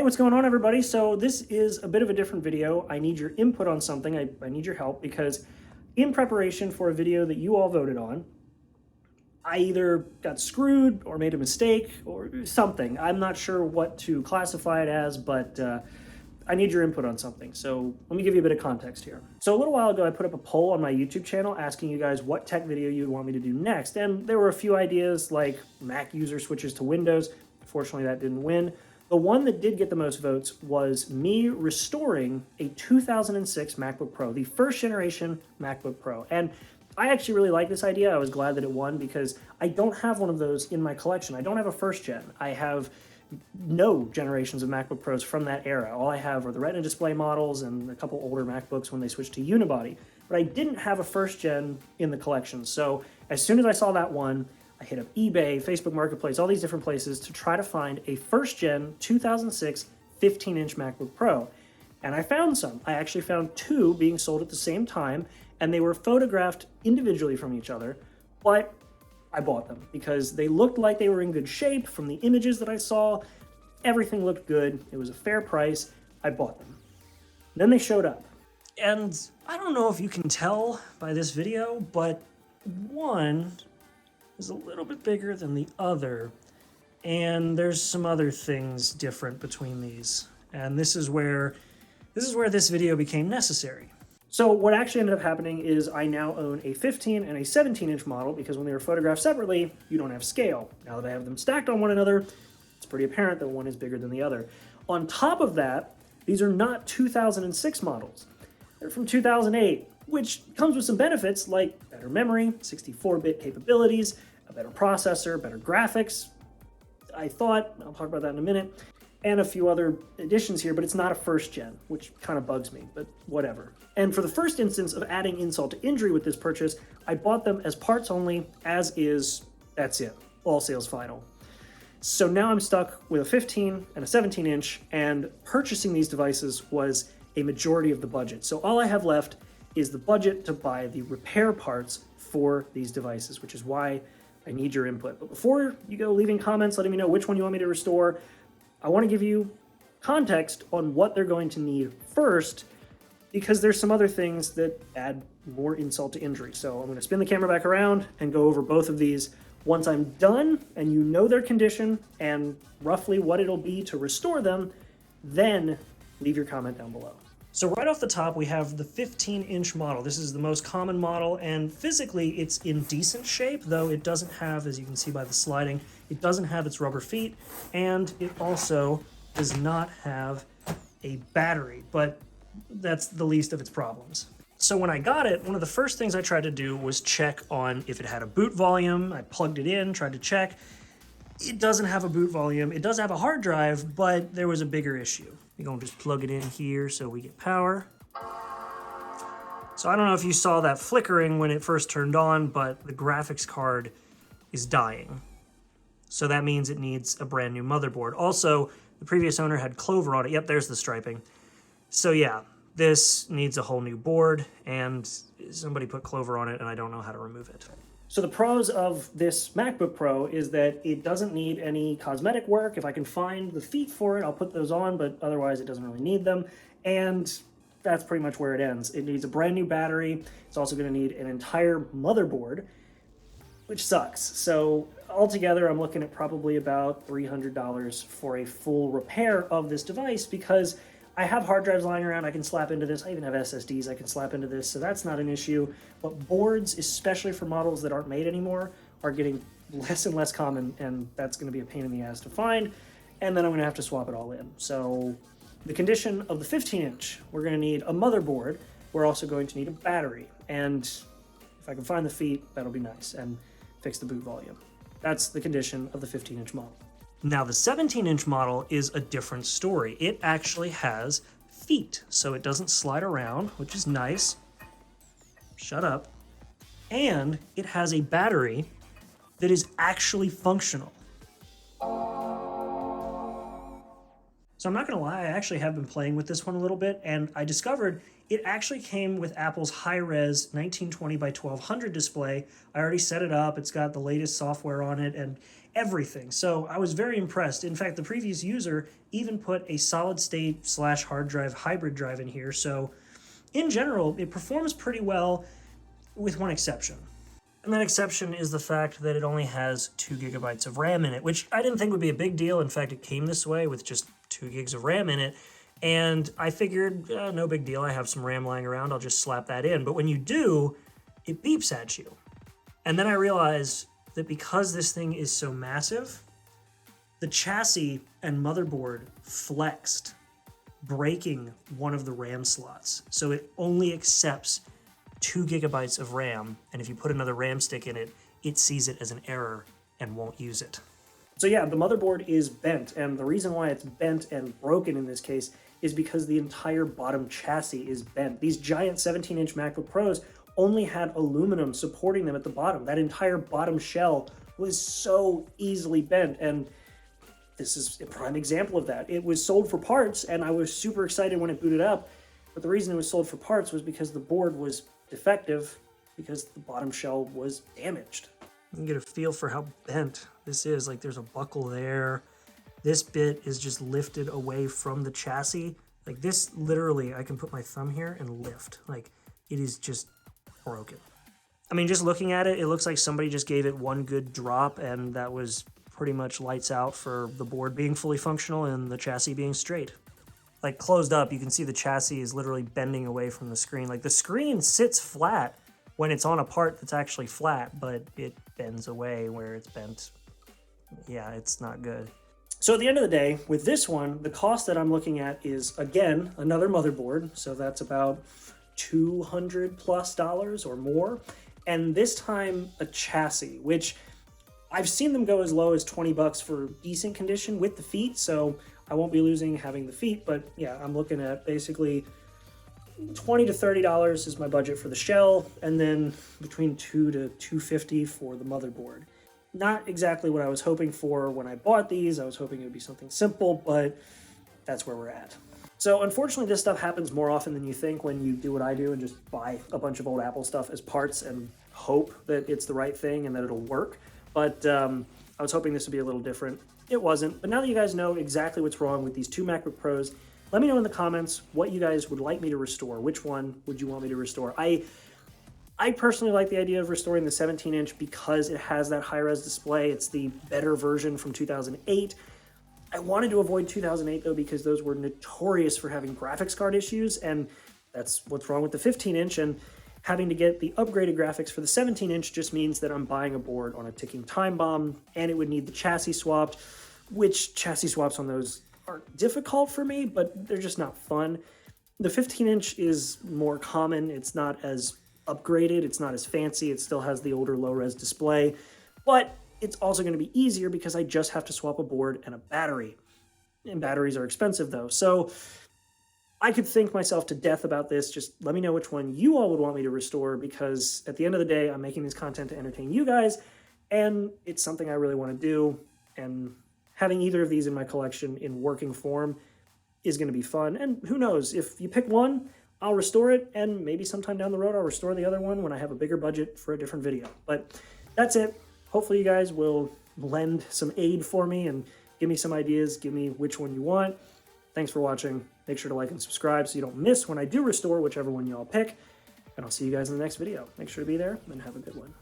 Hey, what's going on, everybody? So this is a bit of a different video. I need your input on something. I need your help because in preparation for a video that you all voted on, I either got screwed or made a mistake or something. I'm not sure what to classify it as, but I need your input on something. So let me give you a bit of context here. So a little while ago, I put up a poll on my YouTube channel asking you guys what tech video you'd want me to do next. And there were a few ideas like Mac user switches to Windows. Fortunately, that didn't win. The one that did get the most votes was me restoring a 2006 MacBook Pro, the first generation MacBook Pro. And I actually really like this idea. I was glad that it won because I don't have one of those in my collection. I don't have a first gen. I have no generations of MacBook Pros from that era. All I have are the Retina display models and a couple older MacBooks when they switched to unibody. But I didn't have a first gen in the collection. So as soon as I saw that one, I hit up eBay, Facebook Marketplace, all these different places to try to find a first-gen 2006 15-inch MacBook Pro. And I found some. I actually found two being sold at the same time, and they were photographed individually from each other, but I bought them because they looked like they were in good shape from the images that I saw. Everything looked good. It was a fair price. I bought them. Then they showed up. And I don't know if you can tell by this video, but one is a little bit bigger than the other, and there's some other things different between these, and this is where this video became necessary. So what actually ended up happening is I now own a 15 and a 17-inch model because when they were photographed separately, you don't have scale. Now that I have them stacked on one another, it's pretty apparent that one is bigger than the other. On top of that, these are not 2006 models. They're from 2008, which comes with some benefits like better memory, 64-bit capabilities, a better processor, better graphics. I thought, I'll talk about that in a minute, and a few other additions here, but it's not a first gen, which kind of bugs me, but whatever. And for the first instance of adding insult to injury with this purchase, I bought them as parts only, as is, that's it, all sales final. So now I'm stuck with a 15 and a 17-inch, and purchasing these devices was a majority of the budget. So all I have left is the budget to buy the repair parts for these devices, which is why I need your input. But before you go leaving comments, letting me know which one you want me to restore, I want to give you context on what they're going to need first, because there's some other things that add more insult to injury. So I'm going to spin the camera back around and go over both of these. Once I'm done and you know their condition and roughly what it'll be to restore them, then leave your comment down below. So right off the top, we have the 15-inch model. This is the most common model, and physically it's in decent shape, though it doesn't have, as you can see by the sliding, it doesn't have its rubber feet, and it also does not have a battery, but that's the least of its problems. So when I got it, one of the first things I tried to do was check on if it had a boot volume. I plugged it in, tried to check. It doesn't have a boot volume. It does have a hard drive, but there was a bigger issue. You're going to just plug it in here so we get power. So I don't know if you saw that flickering when it first turned on, but the graphics card is dying. So that means it needs a brand new motherboard. Also, the previous owner had Clover on it. Yep, there's the striping. So yeah, this needs a whole new board, and somebody put Clover on it, and I don't know how to remove it. So the pros of this MacBook Pro is that it doesn't need any cosmetic work. If I can find the feet for it, I'll put those on, but otherwise it doesn't really need them. And that's pretty much where it ends. It needs a brand new battery. It's also going to need an entire motherboard, which sucks. So altogether, I'm looking at probably about $300 for a full repair of this device because I have hard drives lying around I can slap into this. I even have SSDs I can slap into this, so that's not an issue. But boards, especially for models that aren't made anymore, are getting less and less common, and that's going to be a pain in the ass to find. And then I'm going to have to swap it all in. So the condition of the 15-inch, we're going to need a motherboard. We're also going to need a battery. And if I can find the feet, that'll be nice, and fix the boot volume. That's the condition of the 15-inch model. Now the 17-inch model is a different story. It actually has feet, so it doesn't slide around, which is nice. Shut up. And it has a battery that is actually functional. So I'm not gonna lie, I actually have been playing with this one a little bit, and I discovered it actually came with Apple's high-res 1920 by 1200 display. I already set it up, it's got the latest software on it, and everything. So I was very impressed. In fact, the previous user even put a solid state / hard drive hybrid drive in here. So in general, it performs pretty well with one exception. And that exception is the fact that it only has 2 gigabytes of RAM in it, which I didn't think would be a big deal. In fact, it came this way with just 2 gigs of RAM in it. And I figured, no big deal. I have some RAM lying around. I'll just slap that in. But when you do, it beeps at you. And then I realized that because this thing is so massive, the chassis and motherboard flexed, breaking one of the RAM slots. So it only accepts 2 gigabytes of RAM, and if you put another RAM stick in it, it sees it as an error and won't use it. So yeah, the motherboard is bent, and the reason why it's bent and broken in this case is because the entire bottom chassis is bent. These giant 17-inch MacBook Pros only had aluminum supporting them at the bottom. That entire bottom shell was so easily bent, and this is a prime example of that. It was sold for parts, and I was super excited when it booted up, but the reason it was sold for parts was because the board was defective, because the bottom shell was damaged. You can get a feel for how bent this is. Like, there's a buckle there. This bit is just lifted away from the chassis. Like, this literally, I can put my thumb here and lift. Like, it is just broken. I mean, just looking at it, it looks like somebody just gave it one good drop, and that was pretty much lights out for the board being fully functional and the chassis being straight. Like, closed up, you can see the chassis is literally bending away from the screen. Like, the screen sits flat when it's on a part that's actually flat, but it bends away where it's bent. Yeah, it's not good. So at the end of the day, with this one, the cost that I'm looking at is, again, another motherboard. So that's about $200+ or more. And this time, a chassis, which I've seen them go as low as $20 for decent condition with the feet. So I won't be losing having the feet, but yeah, I'm looking at basically $20 to $30 is my budget for the shell, and then between $200 to $250 for the motherboard. Not exactly what I was hoping for when I bought these. I was hoping it would be something simple, but that's where we're at. So unfortunately, this stuff happens more often than you think when you do what I do and just buy a bunch of old Apple stuff as parts and hope that it's the right thing and that it'll work. But I was hoping this would be a little different. It wasn't, but now that you guys know exactly what's wrong with these 2 MacBook Pros, let me know in the comments what you guys would like me to restore. Which one would you want me to restore? I personally like the idea of restoring the 17-inch because it has that high-res display. It's the better version from 2008. I wanted to avoid 2008, though, because those were notorious for having graphics card issues, and that's what's wrong with the 15-inch, and having to get the upgraded graphics for the 17-inch just means that I'm buying a board on a ticking time bomb, and it would need the chassis swapped, which chassis swaps on those are difficult for me, but they're just not fun. The 15-inch is more common. It's not as upgraded. It's not as fancy. It still has the older low-res display, but it's also going to be easier because I just have to swap a board and a battery. And batteries are expensive, though. So I could think myself to death about this. Just let me know which one you all would want me to restore, because at the end of the day, I'm making this content to entertain you guys, and it's something I really want to do. And having either of these in my collection in working form is going to be fun. And who knows, if you pick one, I'll restore it, and maybe sometime down the road I'll restore the other one when I have a bigger budget for a different video. But that's it. Hopefully you guys will lend some aid for me and give me some ideas, give me which one you want. Thanks for watching. Make sure to like and subscribe so you don't miss when I do restore whichever one you all pick. And I'll see you guys in the next video. Make sure to be there and have a good one.